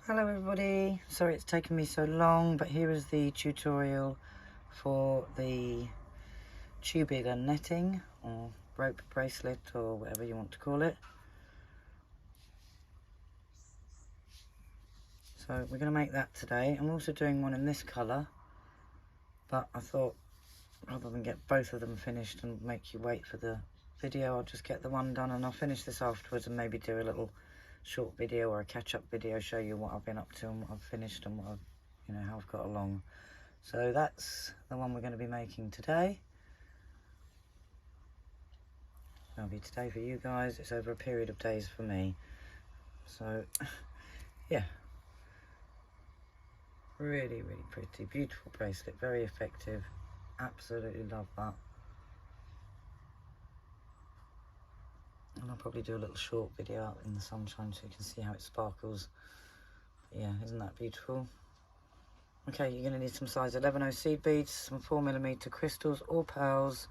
Hello everybody, sorry it's taken me so long, but here is the tutorial for the tubular netting or rope bracelet or whatever you want to call it. So we're going to make that today. I'm also doing one in this colour, but I thought rather than get both of them finished and make you wait for the video, I'll just get the one done and I'll finish this afterwards and maybe do a little short video or a catch-up video, show you what I've been up to and what I've finished and what I've, how I've got along. So that's the one we're going to be making today. That'll be today for you guys. It's over a period of days for me. So yeah, really pretty, beautiful bracelet, very effective. Absolutely love that. And I'll probably do a little short video out in the sunshine so you can see how it sparkles. But yeah, isn't that beautiful? Okay, you're going to need some size 11 seed beads, some 4mm crystals or pearls,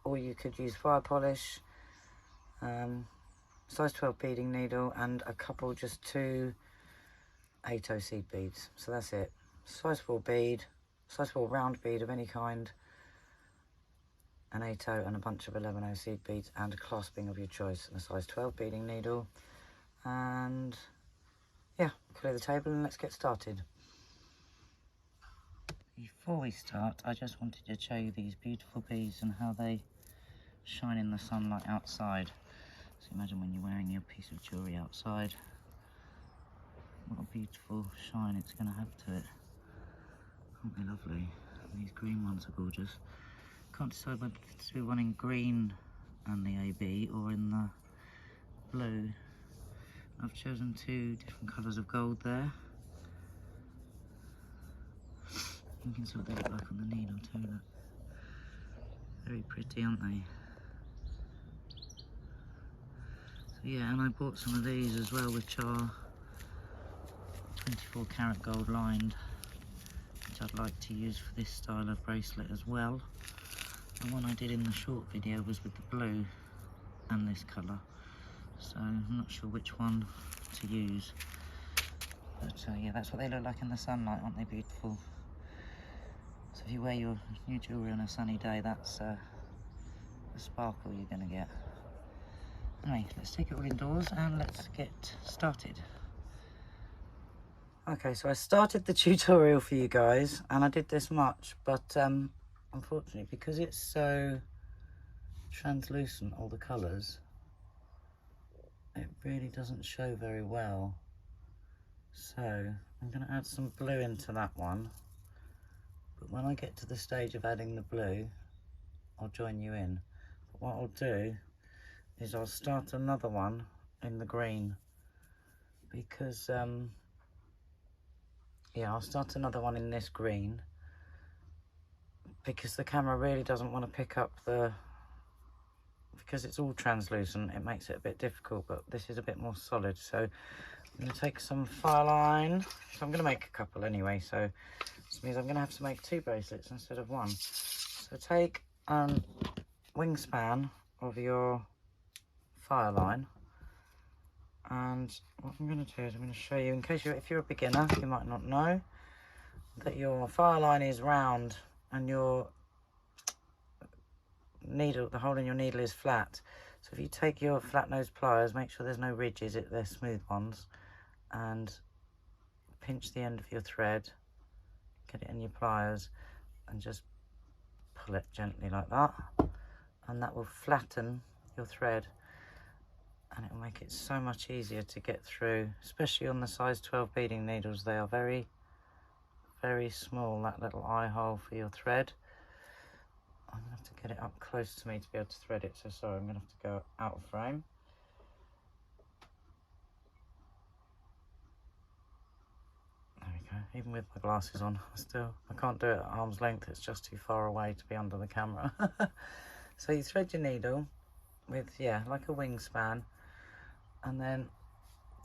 or you could use fire polish, size 12 beading needle, and a couple, just 2 8 seed beads. So that's it. Size 4 bead, size 4 round bead of any kind, an 8 and a bunch of 11 seed beads, and a clasping of your choice, and a size 12 beading needle. And yeah, clear the table and let's get started. Before we start, I just wanted to show you these beautiful beads and how they shine in the sunlight outside. So imagine when you're wearing your piece of jewellery outside, what a beautiful shine it's going to have to it. Aren't they lovely? And these green ones are gorgeous. Can't decide whether to do one in green and the AB or in the blue. I've chosen 2 different colours of gold there. You can see what they look like on the needle too. Look. Very pretty, aren't they? So yeah, and I bought some of these as well, which are 24 karat gold lined, which I'd like to use for this style of bracelet as well. The one I did in the short video was with the blue and this colour, so I'm not sure which one to use. But yeah, that's what they look like in the sunlight, aren't they beautiful? So if you wear your new jewellery on a sunny day, that's the sparkle you're going to get. Anyway, let's take it all indoors and let's get started. Okay, so I started the tutorial for you guys and I did this much, but unfortunately, because it's so translucent, all the colours, it really doesn't show very well. So I'm going to add some blue into that one, but when I get to the stage of adding the blue, I'll join you in. But what I'll do is I'll start another one in the green, because yeah, I'll start another one in this green because the camera really doesn't want to pick up because it's all translucent, it makes it a bit difficult, but this is a bit more solid. So I'm going to take some fire line. So I'm going to make a couple anyway, so this means I'm going to have to make 2 bracelets instead of 1. So take a wingspan of your fire line, and what I'm going to do is I'm going to show you, in case if you're a beginner, you might not know that your fire line is round and your needle, the hole in your needle, is flat. So if you take your flat nose pliers, make sure there's no ridges, they're smooth ones, and pinch the end of your thread, get it in your pliers and just pull it gently like that, and that will flatten your thread and it will make it so much easier to get through, especially on the size 12 beading needles. They are very small, that little eye hole for your thread. I'm going to have to get it up close to me to be able to thread it, so sorry, I'm going to have to go out of frame. There we go, even with my glasses on, I can't do it at arm's length, it's just too far away to be under the camera. So you thread your needle with, yeah, like a wingspan, and then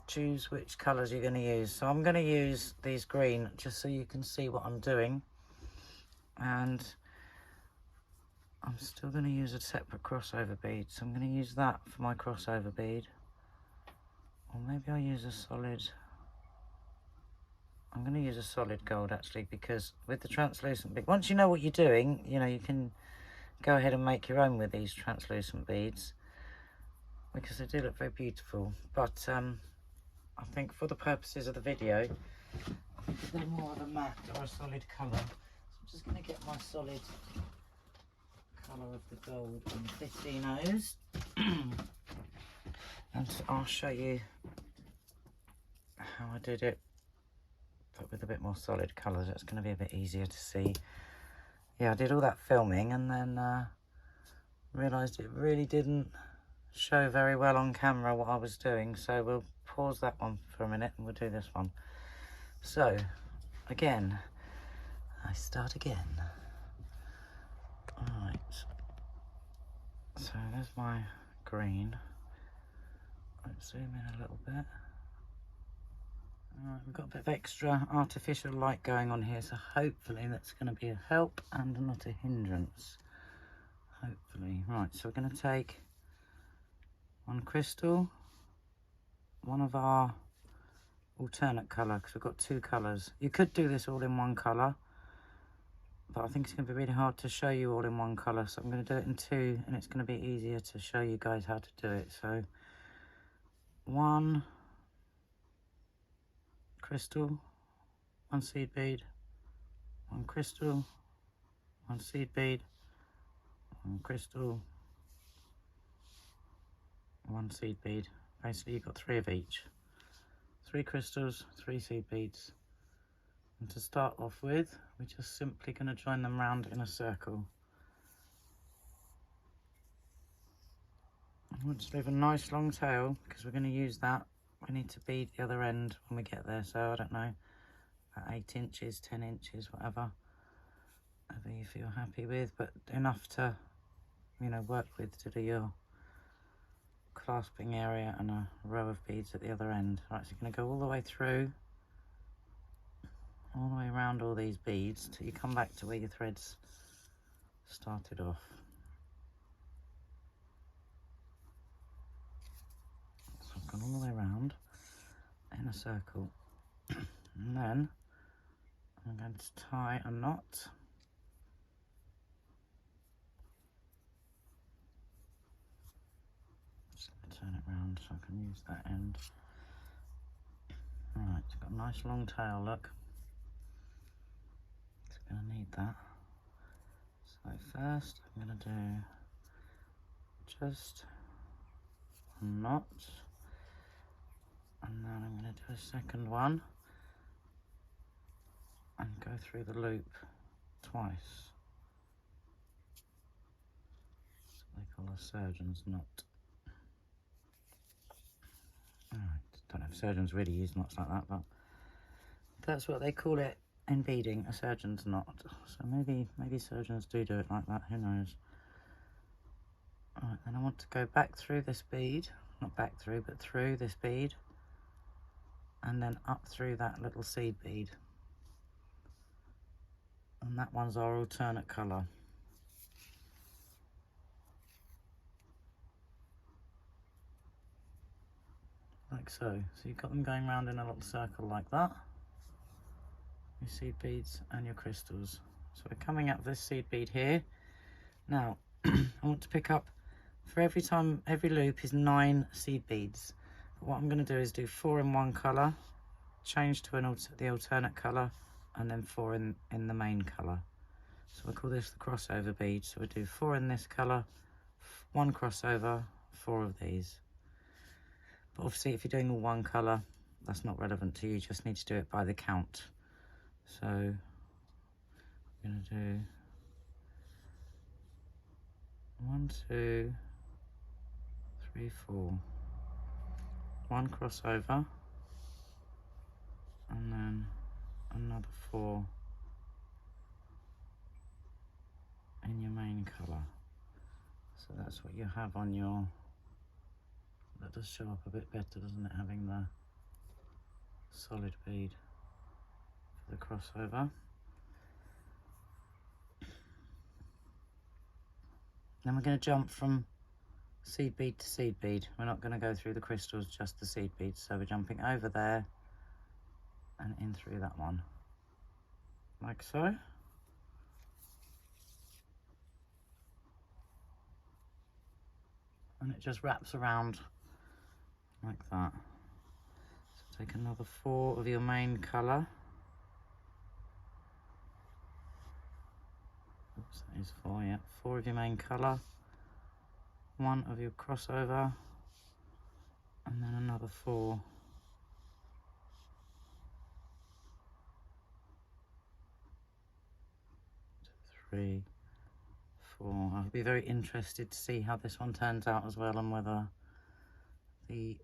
choose which colours you're going to use. So I'm going to use these green just so you can see what I'm doing, and I'm still going to use a separate crossover bead, so I'm going to use that for my crossover bead, or maybe I'll use a solid I'm going to use a solid gold actually, because with the translucent bead, once you know what you're doing, you know, you can go ahead and make your own with these translucent beads, because they do look very beautiful. But I think for the purposes of the video, they're more of a matte or a solid colour. So I'm just going to get my solid colour of the gold on 15Os. And I'll show you how I did it, but with a bit more solid colours. It's going to be a bit easier to see. Yeah, I did all that filming and then realised it really didn't show very well on camera what I was doing, so we'll pause that one for a minute and we'll do this one. So again, I start again. Alright, so there's my green. Let's zoom in a little bit. Alright, we've got a bit of extra artificial light going on here, so hopefully that's going to be a help and not a hindrance. Hopefully. Right, so we're going to take one crystal, one of our alternate colour, because we've got two colours. You could do this all in one colour, but I think it's going to be really hard to show you all in one colour, so I'm going to do it in two, and it's going to be easier to show you guys how to do it. So one crystal, one seed bead, one crystal, one seed bead, one crystal, one seed bead. Basically you've got three of each. Three crystals, three seed beads. And to start off with, we're just simply going to join them round in a circle. I want to leave a nice long tail because we're going to use that. We need to bead the other end when we get there, so I don't know, about 8 inches, 10 inches, whatever you feel happy with, but enough to, you know, work with to do your clasping area and a row of beads at the other end. Right, so you're going to go all the way through, all the way around all these beads till you come back to where your threads started off. So I've gone all the way around in a circle, and then I'm going to tie a knot. Just turn it round so I can use that end. Alright, it's got a nice long tail, look. It's going to need that. So first I'm going to do just a knot, and then I'm going to do a second one and go through the loop twice. That's what they call a surgeon's knot. Alright, don't know if surgeons really use knots like that, but that's what they call it in beading, a surgeon's knot. So maybe surgeons do it like that, who knows. Alright, then I want to go back through this bead, not back through, but through this bead, and then up through that little seed bead. And that one's our alternate colour. Like so. So you've got them going round in a little circle like that. Your seed beads and your crystals. So we're coming up this seed bead here. Now, I want to pick up, for every time, every loop is 9 seed beads. But what I'm going to do is do 4 in one colour, change to the alternate colour, and then 4 in the main colour. So we'll call this the crossover bead. So we'll do 4 in this colour, 1 crossover, 4 of these. But obviously if you're doing all one colour, that's not relevant to you, just need to do it by the count. So I'm going to do 1, 2, 3, 4. 1 crossover, and then another 4 in your main colour. So that's what you have on your, that does show up a bit better, doesn't it, having the solid bead for the crossover. Then we're going to jump from seed bead to seed bead. We're not going to go through the crystals, just the seed beads. So we're jumping over there and in through that one, like so. And it just wraps around like that. So take another 4 of your main colour. Oops, that is 4, yeah. 4 of your main colour, 1 of your crossover, and then another 4. 3, 4. I'll be very interested to see how this one turns out as well, and whether the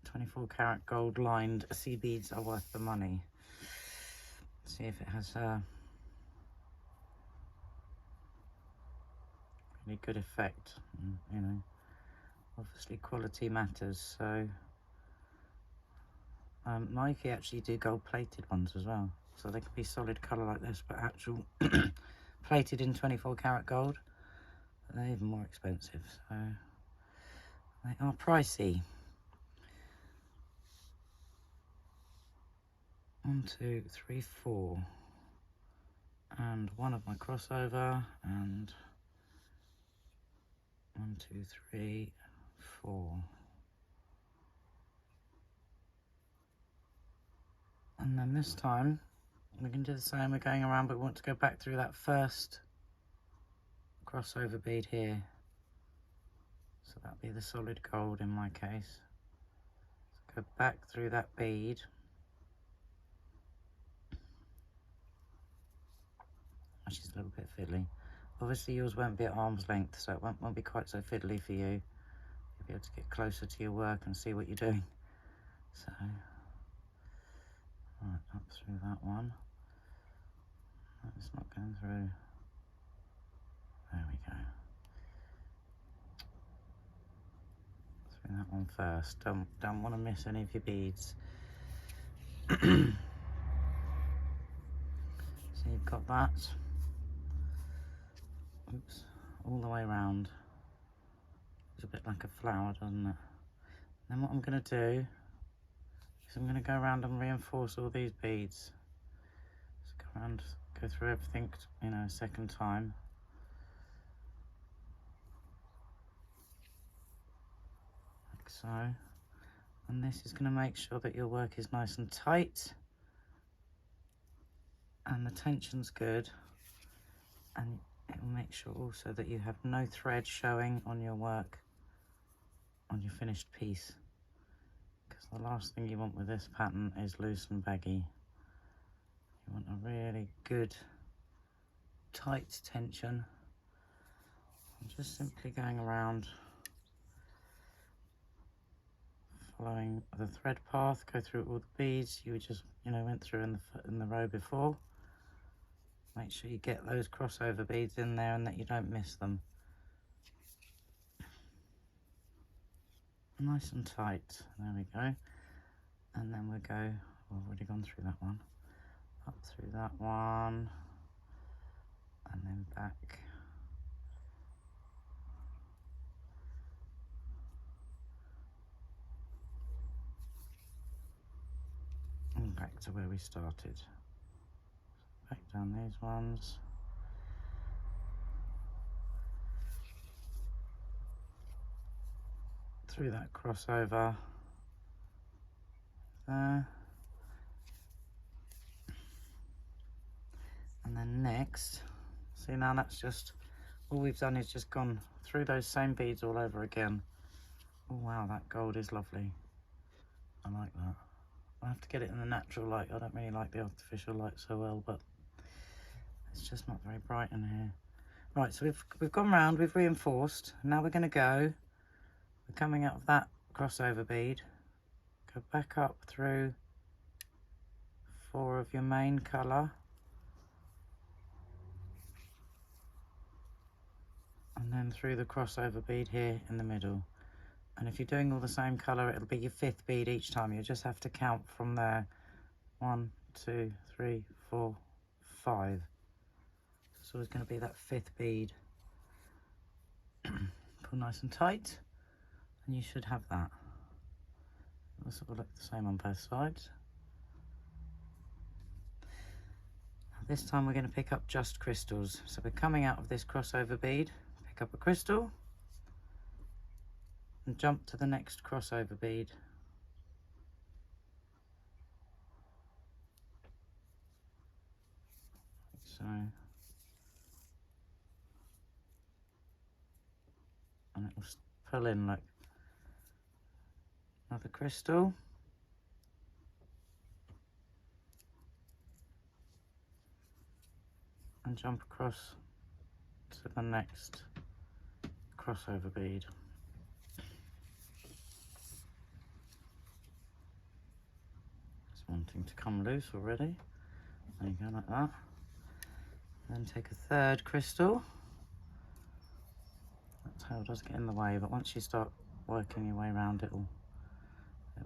24 karat gold lined sea beads are worth the money. See if it has a really good effect. You know, obviously quality matters, so Nike actually do gold plated ones as well, so they can be solid colour like this, but actual plated in 24 karat gold, but they're even more expensive, so they are pricey. 1, 2, 3, 4, and 1 of my crossover, and 1, 2, 3, 4. And then this time we can do the same. We're going around, but we want to go back through that first crossover bead here, so that'd be the solid gold in my case. So go back through that bead, which is a little bit fiddly. Obviously yours won't be at arm's length, so it won't be quite so fiddly for you. You'll be able to get closer to your work and see what you're doing. So, right, up through that one. It's not going through. There we go. Through that one first. Don't want to miss any of your beads. So you've got that. Oops, all the way around. It's a bit like a flower, doesn't it? Then what I'm going to do is I'm going to go around and reinforce all these beads. So go around, go through everything, you know, a second time. Like so. And this is going to make sure that your work is nice and tight and the tension's good, and it will make sure also that you have no thread showing on your work, on your finished piece, because the last thing you want with this pattern is loose and baggy. You want a really good tight tension. I'm just simply going around, following the thread path, go through all the beads you just, you know, went through in the row before. Make sure you get those crossover beads in there and that you don't miss them. Nice and tight, there we go. And then we'll go, I've already gone through that one, up through that one, and then back. And back to where we started. Back down these ones. Through that crossover there. And then next, see, now that's just, all we've done is just gone through those same beads all over again. Oh wow, that gold is lovely. I like that. I have to get it in the natural light. I don't really like the artificial light so well, but it's just not very bright in here. Right, so we've gone round, we've reinforced. Now we're going to go, we're coming out of that crossover bead, go back up through 4 of your main colour, and then through the crossover bead here in the middle. And if you're doing all the same colour, it'll be your 5th bead each time. You just have to count from there. 1, 2, 3, 4, 5. So it's going to be that 5th bead. Pull nice and tight, and you should have that. This will look the same on both sides. This time we're going to pick up just crystals. So we're coming out of this crossover bead, pick up a crystal, and jump to the next crossover bead. Like so. And it will pull in like another crystal. And jump across to the next crossover bead. It's wanting to come loose already. There you go, like that. Then take a third crystal. That tail does get in the way, but once you start working your way around, it'll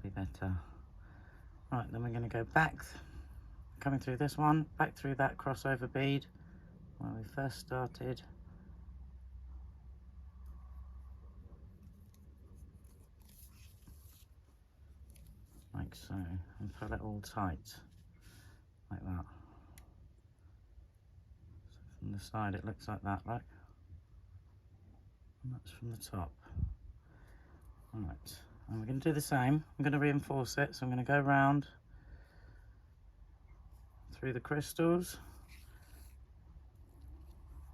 be better. Right, then we're going to go back, coming through this one, back through that crossover bead where we first started. Like so, and pull it all tight, like that. So from the side it looks like that, right? And that's from the top. Right, and we're going to do the same. I'm going to reinforce it, so I'm going to go round through the crystals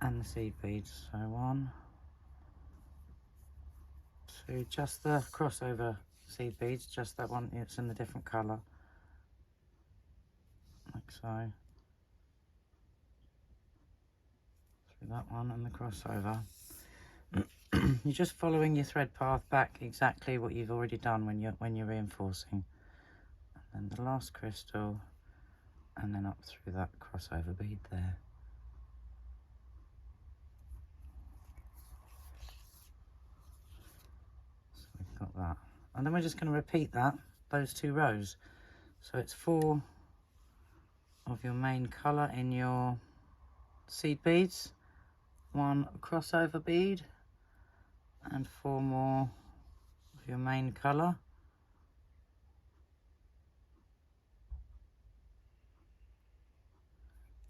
and the seed beads. So 1, 2, just the crossover seed beads, just that one, it's in a different colour, like so. Through that one and the crossover. You're just following your thread path back exactly what you've already done when you're reinforcing. And then the last crystal, and then up through that crossover bead there. So we've got that. And then we're just going to repeat that, those 2 rows. So it's 4 of your main colour in your seed beads, 1 crossover bead, and 4 more of your main colour.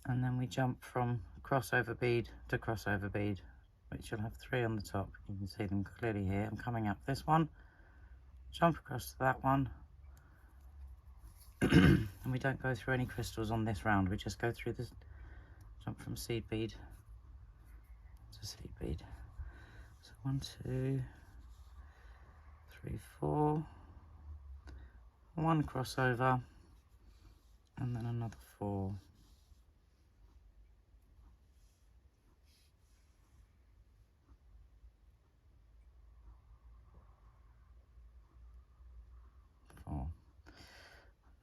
And then we jump from crossover bead to crossover bead, which you'll have 3 on the top. You can see them clearly here. I'm coming up this one, jump across to that one, and we don't go through any crystals on this round. We just go through this, jump from seed bead to seed bead. So 1, 2, 3, 4, 1 crossover, and then another 4.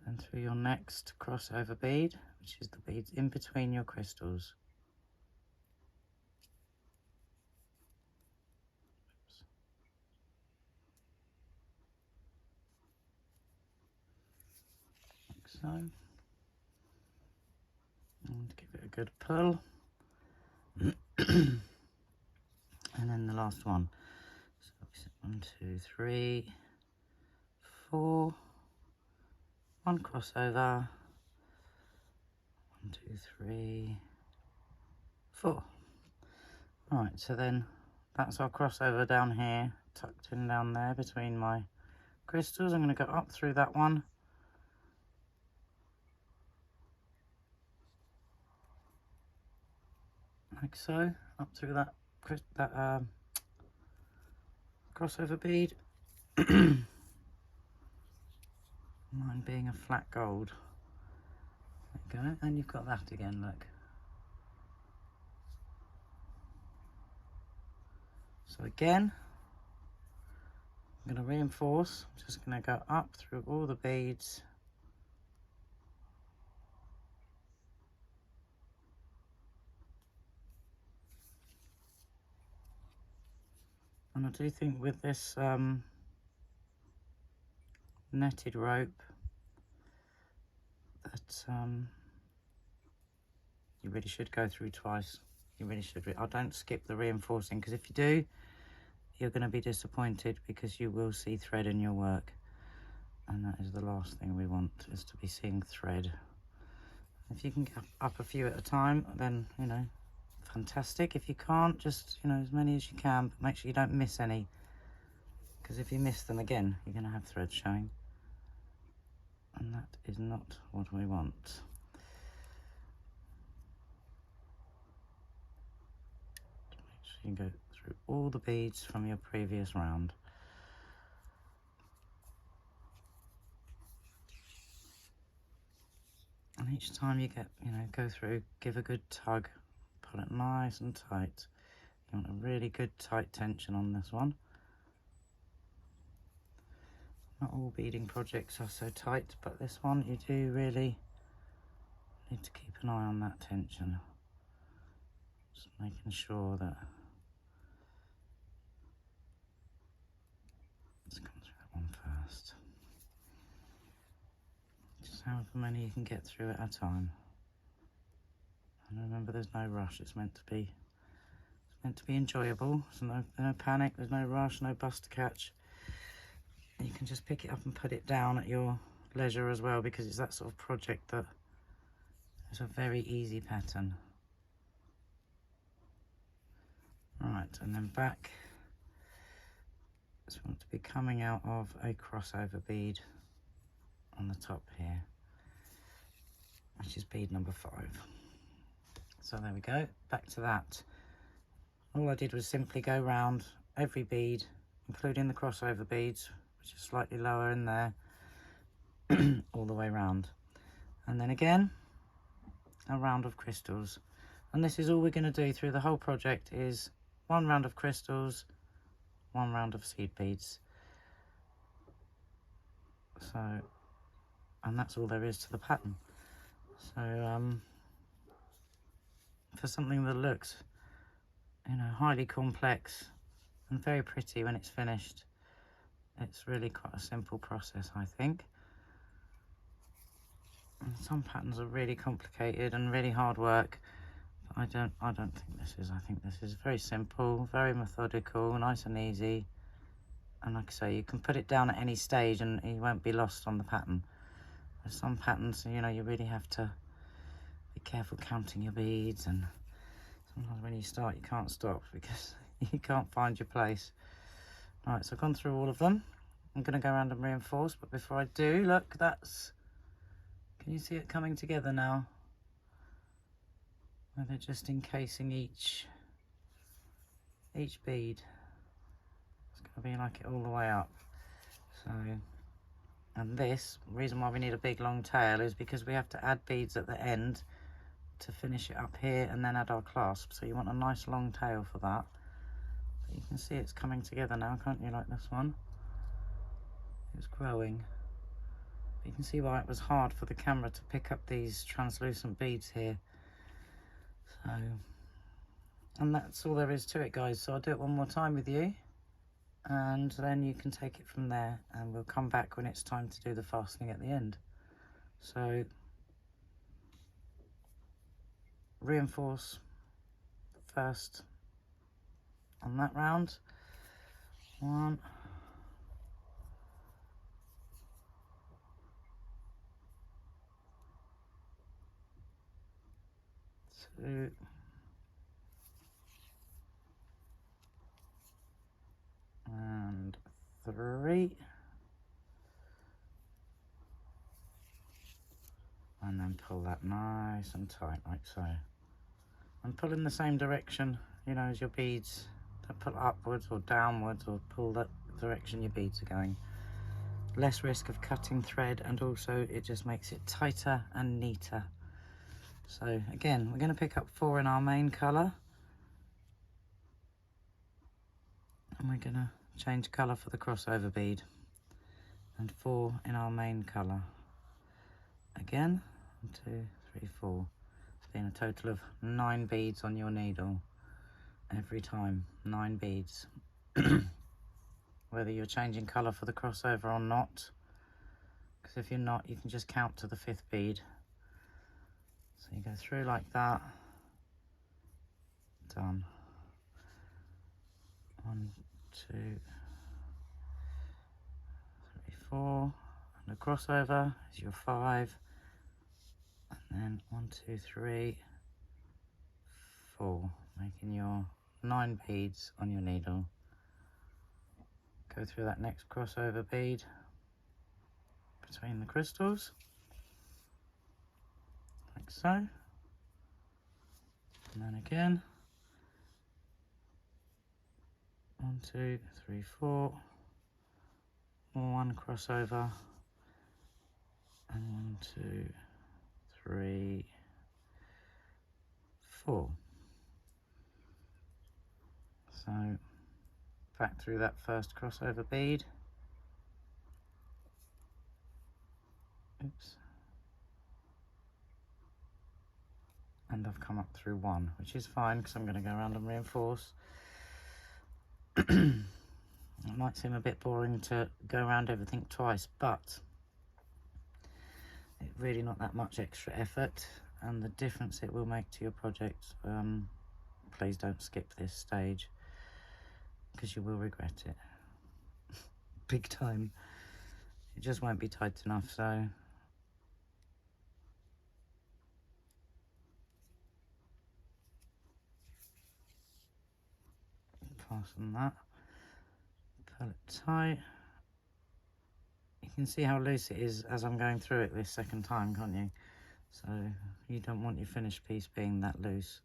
And through your next crossover bead, which is the beads in between your crystals. Like so. And give it a good pull. And then the last one. So 1, 2, 3, 4. 1 crossover, 1, 2, 3, 4. Right, so then that's our crossover down here, tucked in down there between my crystals. I'm going to go up through that one. Like so, up through that crossover bead. Mine being a flat gold. There you go, and you've got that again, look. So again, I'm going to reinforce. I'm just going to go up through all the beads. And I do think with this netted rope that you really should go through twice. You really should. I don't skip the reinforcing, because if you do, you're going to be disappointed, because you will see thread in your work. And that is the last thing we want, is to be seeing thread. If you can get up a few at a time, then, you know, fantastic. If you can't, just, you know, as many as you can, but make sure you don't miss any, because if you miss them again, you're going to have thread showing, and that is not what we want. Make sure you go through all the beads from your previous round. And each time you get, you know, go through, give a good tug, pull it nice and tight. You want a really good tight tension on this one. Not all beading projects are so tight, but this one you do really need to keep an eye on that tension. Just making sure that let's come through that one first. Just however many you can get through at a time. And remember, there's no rush. It's meant to be enjoyable. So no panic, there's no rush, no bus to catch. You can just pick it up and put it down at your leisure as well, because it's that sort of project that is a very easy pattern. Right, and then back. This want to be coming out of a crossover bead on the top here, which is bead number 5. So there we go, back to that. All I did was simply go round every bead, including the crossover beads, which are slightly lower in there, all the way round. And then again, a round of crystals. And this is all we're going to do through the whole project, is 1 round of crystals, 1 round of seed beads. So, and that's all there is to the pattern. So for something that looks, you know, highly complex and very pretty when it's finished, it's really quite a simple process, I think. And some patterns are really complicated and really hard work. I don't think this is. I think this is very simple, very methodical, nice and easy. And like I say, you can put it down at any stage and you won't be lost on the pattern. There's some patterns, you know, you really have to be careful counting your beads, and sometimes when you start you can't stop because you can't find your place. Right, so I've gone through all of them. I'm going to go around and reinforce, but before I do, look, that's, can you see it coming together now? Where they're just encasing each bead. It's going to be like it all the way up. So, and this, reason why we need a big long tail is because we have to add beads at the end to finish it up here and then add our clasp. So you want a nice long tail for that. But you can see it's coming together now, can't you, like this one? It's growing. But you can see why it was hard for the camera to pick up these translucent beads here. So, and that's all there is to it, guys. So I'll do it one more time with you, and then you can take it from there, and we'll come back when it's time to do the fastening at the end. So reinforce first on that round. 1, 2, and 3, and then pull that nice and tight like so, and pull in the same direction, you know, as your beads. Don't pull upwards or downwards, or pull that direction your beads are going. Less risk of cutting thread, and also it just makes it tighter and neater. So again, we're going to pick up 4 in our main colour, and we're going to change colour for the crossover bead, and 4 in our main colour. Again, 1, 2, 3, 4, being a total of 9 beads on your needle every time. 9 beads. Whether you're changing colour for the crossover or not, because if you're not, you can just count to the 5th bead. So you go through like that. Done. 1, 2, 3, 4, the crossover is your 5, and then 1, 2, 3, 4, making your 9 beads on your needle. Go through that next crossover bead between the crystals, like so, and then again, 1, 2, 3, 4, more 1 crossover, and 1, 2, 3, 4. So back through that first crossover bead. Oops. And I've come up through 1, which is fine because I'm going to go around and reinforce. It might seem a bit boring to go around everything twice, but it's really not that much extra effort, and the difference it will make to your project, please don't skip this stage because you will regret it. Big time. It just won't be tight enough, so fasten that, pull it tight. You can see how loose it is as I'm going through it this second time, can't you? So you don't want your finished piece being that loose.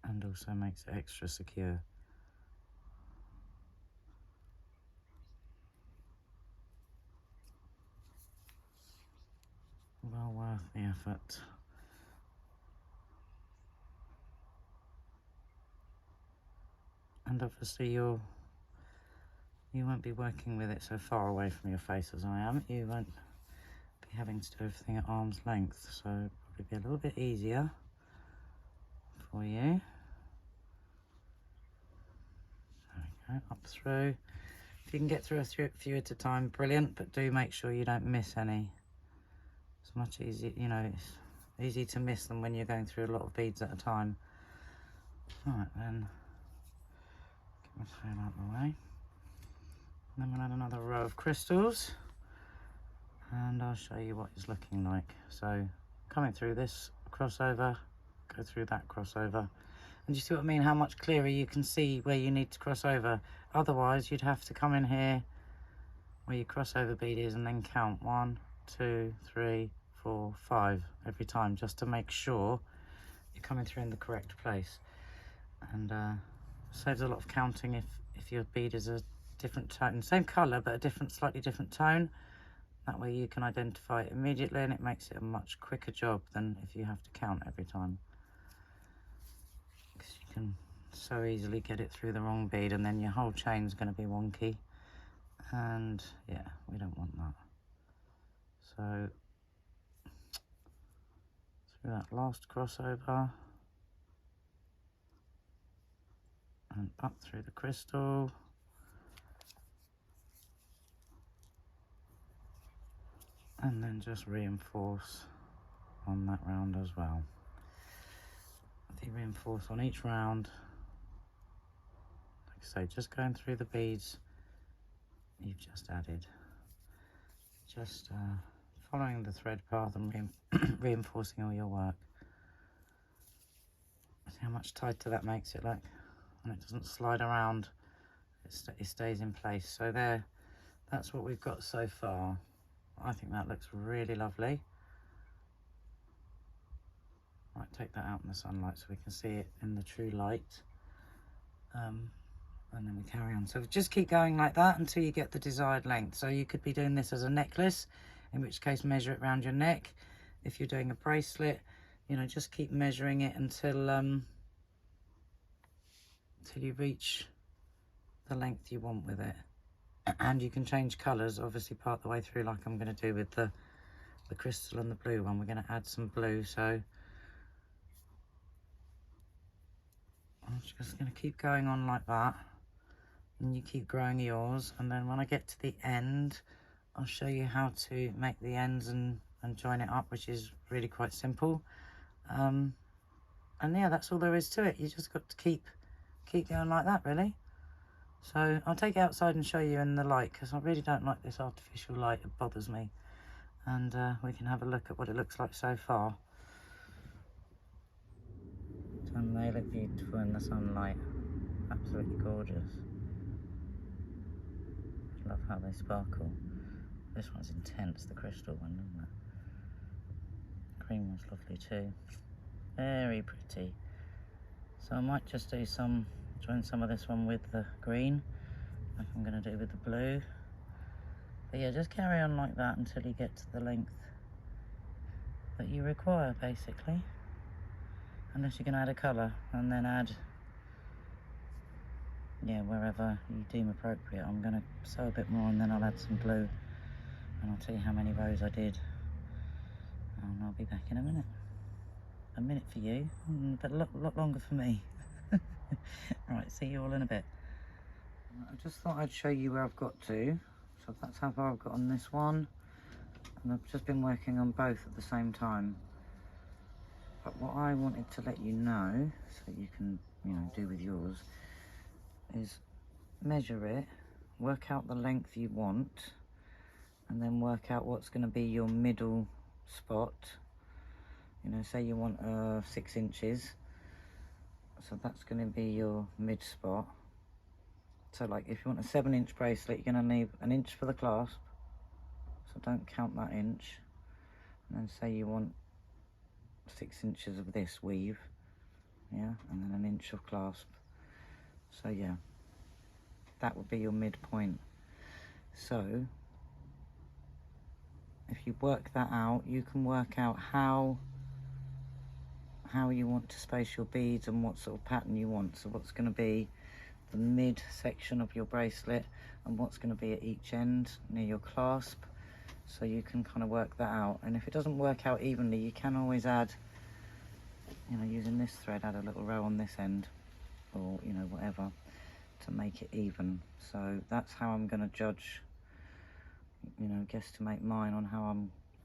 And also makes it extra secure. Well worth the effort. And obviously you won't be working with it so far away from your face as I am. You won't be having to do everything at arm's length, so it'll probably be a little bit easier for you. There we go, up through. If you can get through a few at a time, brilliant, but do make sure you don't miss any. It's much easier, you know, it's easy to miss them when you're going through a lot of beads at a time. Right then, get my tail out of the way. And then we'll add another row of crystals, and I'll show you what it's looking like. So coming through this crossover, go through that crossover, and you see what I mean, how much clearer you can see where you need to cross over. Otherwise you'd have to come in here where your crossover bead is and then count 1, 2, 3, 4, 5 every time, just to make sure you're coming through in the correct place. And saves a lot of counting if your bead is a different tone, same colour but a slightly different tone. That way you can identify it immediately, and it makes it a much quicker job than if you have to count every time, because you can so easily get it through the wrong bead and then your whole chain's going to be wonky, and yeah, we don't want that. So through that last crossover and up through the crystal, and then just reinforce on that round as well. If you reinforce on each round, like I say, just going through the beads you've just added, just following the thread path and reinforcing all your work. See how much tighter that makes it look, and it doesn't slide around, it stays in place. So there, that's what we've got so far. I think that looks really lovely. Might take that out in the sunlight so we can see it in the true light, and then we carry on. So just keep going like that until you get the desired length. So you could be doing this as a necklace, in which case measure it around your neck. If you're doing a bracelet, you know, just keep measuring it until you reach the length you want with it. And you can change colours, obviously, part the way through, like I'm going to do with the crystal and the blue one. We're going to add some blue, so I'm just going to keep going on like that, and you keep growing yours, and then when I get to the end I'll show you how to make the ends and join it up, which is really quite simple. And yeah, that's all there is to it. You just got to keep going like that, really. So I'll take it outside and show you in the light, because I really don't like this artificial light. It bothers me. And we can have a look at what it looks like so far. And they look beautiful in the sunlight. Absolutely gorgeous. Love how they sparkle. This one's intense, the crystal one, isn't it? Green one's lovely too. Very pretty. So I might just do join some of this one with the green, like I'm going to do with the blue. But yeah, just carry on like that until you get to the length that you require, basically. Unless you're going to add a colour, and then add, yeah, wherever you deem appropriate. I'm going to sew a bit more and then I'll add some glue, and I'll tell you how many rows I did. And I'll be back in a minute. A minute for you, but a lot longer for me. Right, see you all in a bit. I just thought I'd show you where I've got to. So that's how far I've got on this one. And I've just been working on both at the same time. But what I wanted to let you know, so you can, do with yours, is measure it, work out the length you want, and then work out what's going to be your middle spot. Say you want 6 inches, so that's going to be your mid spot. So like if you want a 7-inch bracelet, you're going to need 1 inch for the clasp, so don't count that inch. And then say you want 6 inches of this weave, yeah, and then 1 inch of clasp. So yeah, that would be your midpoint. So if you work that out, you can work out how you want to space your beads and what sort of pattern you want. So what's going to be the mid section of your bracelet and what's going to be at each end near your clasp. So you can kind of work that out. And if it doesn't work out evenly, you can always add, using this thread, add a little row on this end, or whatever, to make it even. So that's how I'm going to judge, guesstimate mine on how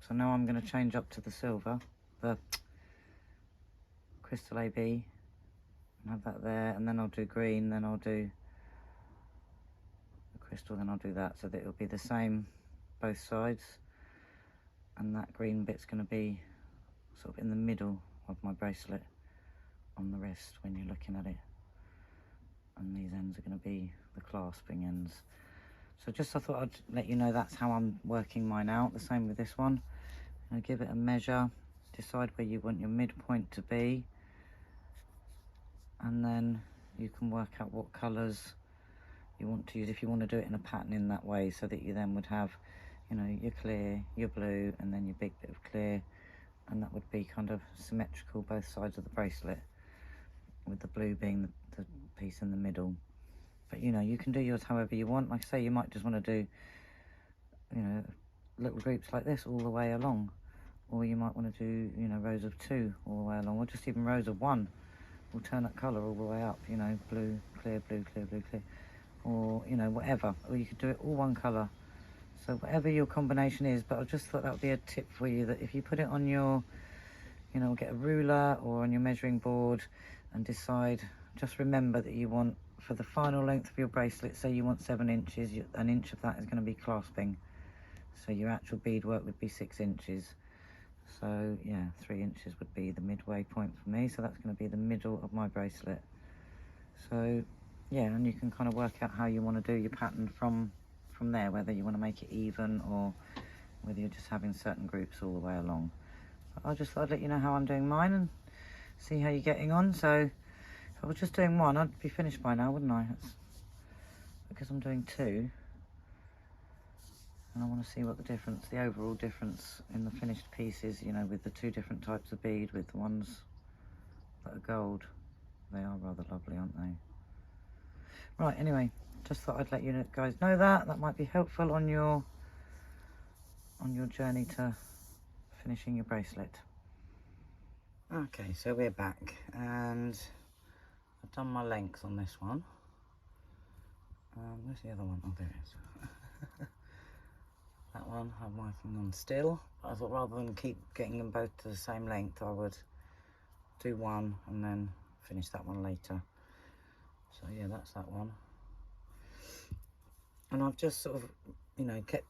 so now I'm going to change up to the silver, the crystal AB, and have that there, and then I'll do green, then I'll do the crystal, then I'll do that, so that it'll be the same both sides. And that green bit's going to be sort of in the middle of my bracelet on the wrist when you're looking at it, and these ends are going to be the clasping ends. So I thought I'd let you know that's how I'm working mine out. The same with this one. Give it a measure, decide where you want your midpoint to be, and then you can work out what colours you want to use if you want to do it in a pattern in that way, so that you then would have, your clear, your blue, and then your big bit of clear, and that would be kind of symmetrical both sides of the bracelet, with the blue being the piece in the middle. But you can do yours however you want. Like I say, you might just want to do little groups like this all the way along, or you might want to do rows of 2 all the way along, or just even rows of 1 alternate colour all the way up, blue, clear, blue, clear, blue, clear, or whatever. Or you could do it all one colour, so whatever your combination is. But I just thought that would be a tip for you, that if you put it on your, get a ruler or on your measuring board and decide, just remember that you want, for the final length of your bracelet, say you want 7 inches, 1 inch of that is going to be clasping, so your actual beadwork would be 6 inches. So yeah, 3 inches would be the midway point for me, so that's going to be the middle of my bracelet. So yeah, and you can kind of work out how you want to do your pattern from there, whether you want to make it even or whether you're just having certain groups all the way along. But I just thought I'd let you know how I'm doing mine and see how you're getting on. So if I was just doing one, I'd be finished by now, wouldn't I? That's because I'm doing 2. And I want to see what the overall difference in the finished piece is, with the 2 different types of bead, with the ones that are gold. They are rather lovely, aren't they? Right, anyway, just thought I'd let you guys know that. That might be helpful on your journey to finishing your bracelet. Okay, so we're back, and I've done my length on this one. Where's the other one? Oh, there it is. That one I'm working on still. I thought rather than keep getting them both to the same length, I would do one and then finish that one later. So yeah, that's that one. And I've just sort of, you know, kept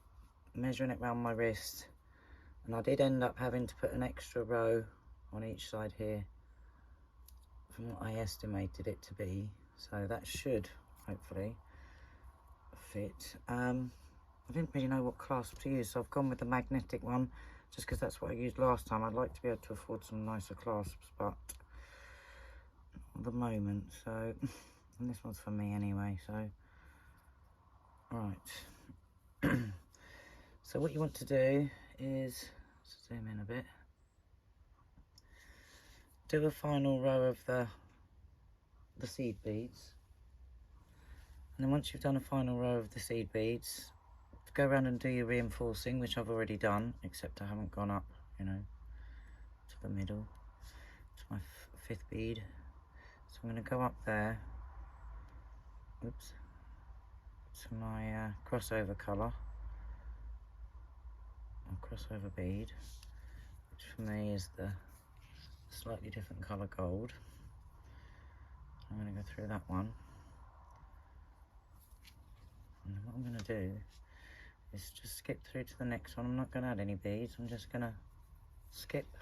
measuring it around my wrist, and I did end up having to put an extra row on each side here from what I estimated it to be, so that should hopefully fit. I didn't really know what clasp to use, so I've gone with the magnetic one just because that's what I used last time. I'd like to be able to afford some nicer clasps, but at the moment, so and this one's for me anyway, so right. So what you want to do is zoom in a bit, do a final row of the seed beads, and then once you've done a final row of the seed beads, go around and do your reinforcing, which I've already done, except I haven't gone up, you know, to the middle, to my fifth bead. So I'm going to go up there, oops, to my crossover colour, or crossover bead, which for me is the slightly different colour gold. I'm going to go through that one, and then what I'm going to do is just skip through to the next one. I'm not going to add any beads, I'm just going to skip.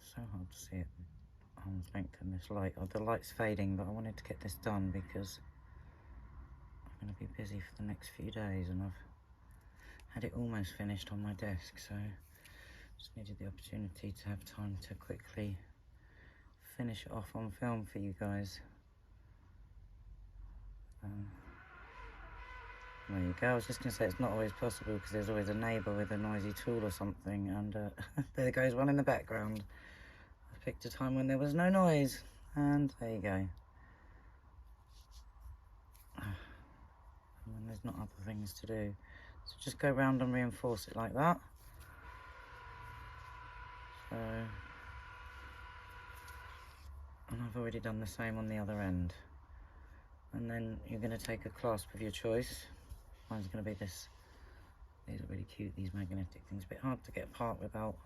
So hard to see it arm's length in this light. Oh, the light's fading, but I wanted to get this done because I'm going to be busy for the next few days, and I've had it almost finished on my desk, so just needed the opportunity to have time to quickly finish it off on film for you guys. There you go. I was just going to say it's not always possible because there's always a neighbour with a noisy tool or something, and there goes one in the background. I picked a time when there was no noise, and there you go. And when there's not other things to do. So just go round and reinforce it like that. So, and I've already done the same on the other end. And then you're going to take a clasp of your choice. Mine's going to be this. These are really cute, these magnetic things. A bit hard to get apart without,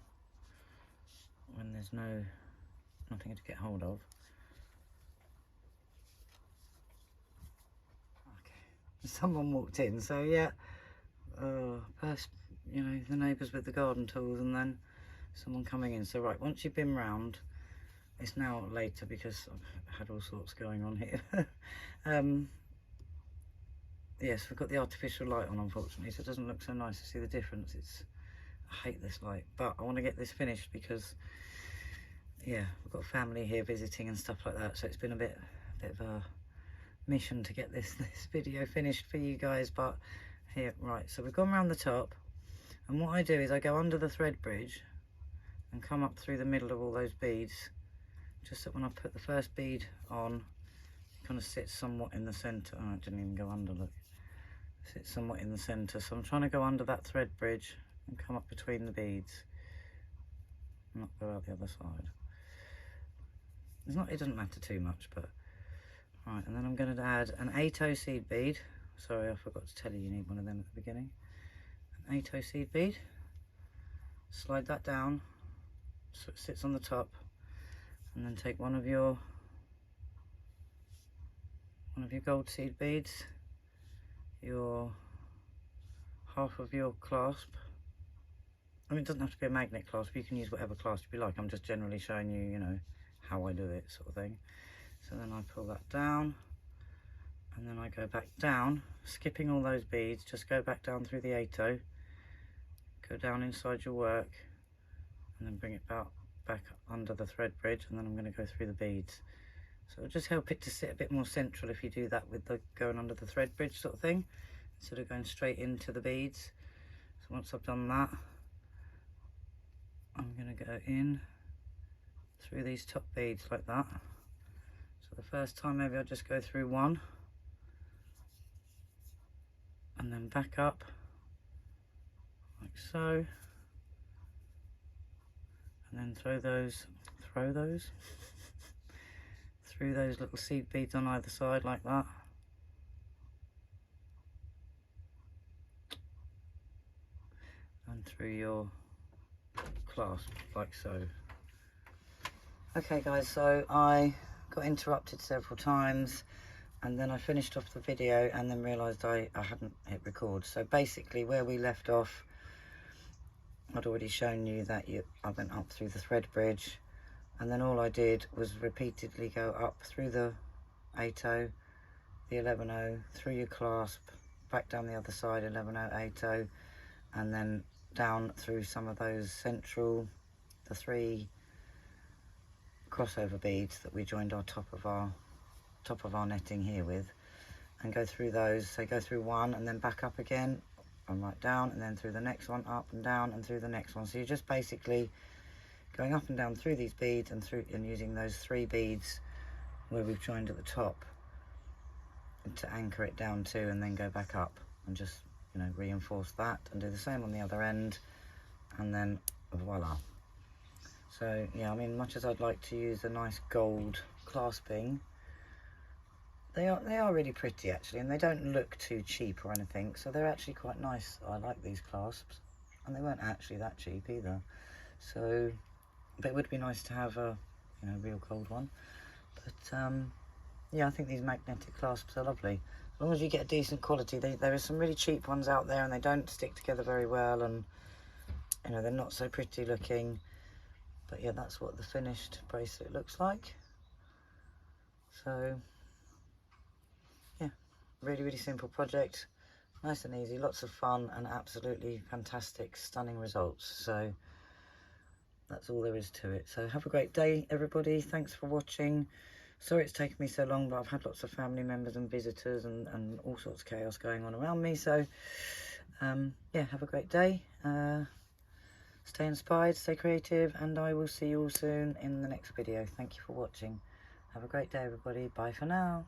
when there's nothing to get hold of. Okay, someone walked in, so yeah. First, you know, the neighbours with the garden tools, and then someone coming in. So right, once you've been round, it's now later because I've had all sorts going on here. Yes, we've got the artificial light on, unfortunately, so it doesn't look so nice to see the difference. I hate this light, but I want to get this finished because, yeah, we've got family here visiting and stuff like that, so it's been a bit of a mission to get this video finished for you guys. But here, right, so we've gone around the top, and what I do is I go under the thread bridge and come up through the middle of all those beads, just so when I put the first bead on, it kind of sits somewhat in the centre. Oh, it didn't even go under, look. Sits somewhat in the centre, so I'm trying to go under that thread bridge and come up between the beads, not go out the other side. It doesn't matter too much, but right. And then I'm going to add an 8-0 seed bead. Sorry, I forgot to tell you need one of them at the beginning. An 8-0 seed bead. Slide that down so it sits on the top, and then take one of your gold seed beads, your half of your clasp. I mean, it doesn't have to be a magnet clasp, you can use whatever clasp you like. I'm just generally showing you, you know, how I do it, sort of thing. So then I pull that down, and then I go back down, skipping all those beads, just go back down through the 8-0, go down inside your work, and then bring it back under the thread bridge, and then I'm going to go through the beads. So it'll just help it to sit a bit more central if you do that with the going under the thread bridge sort of thing, instead of going straight into the beads. So once I've done that, I'm going to go in through these top beads like that. So the first time maybe I'll just go through one, and then back up like so, and then through those little seed beads on either side like that. And through your clasp like so. Okay guys, so I got interrupted several times and then I finished off the video and then realised I hadn't hit record. So basically where we left off, I'd already shown you that I went up through the thread bridge, and then all I did was repeatedly go up through the 8/0, the 11/0, through your clasp, back down the other side, 11/0, 8/0, and then down through some of those central, the 3 crossover beads that we joined our top of our netting here with, and go through those. So go through one and then back up again and right down, and then through the next one, up and down, and through the next one. So you're just basically going up and down through these beads and using those 3 beads where we've joined at the top to anchor it down to, and then go back up and just, you know, reinforce that and do the same on the other end, and then voila. So yeah, I mean, much as I'd like to use a nice gold clasping, they are really pretty actually, and they don't look too cheap or anything, so they're actually quite nice. I like these clasps, and they weren't actually that cheap either. So, but it would be nice to have a, you know, real gold one. But yeah, I think these magnetic clasps are lovely. As long as you get a decent quality. There are some really cheap ones out there and they don't stick together very well, and you know, they're not so pretty looking. But yeah, that's what the finished bracelet looks like. So yeah, really simple project, nice and easy, lots of fun, and absolutely fantastic, stunning results. So that's all there is to it. So have a great day, everybody. Thanks for watching. Sorry it's taken me so long, but I've had lots of family members and visitors and all sorts of chaos going on around me. So yeah, have a great day. Stay inspired, stay creative, and I will see you all soon in the next video. Thank you for watching. Have a great day, everybody. Bye for now.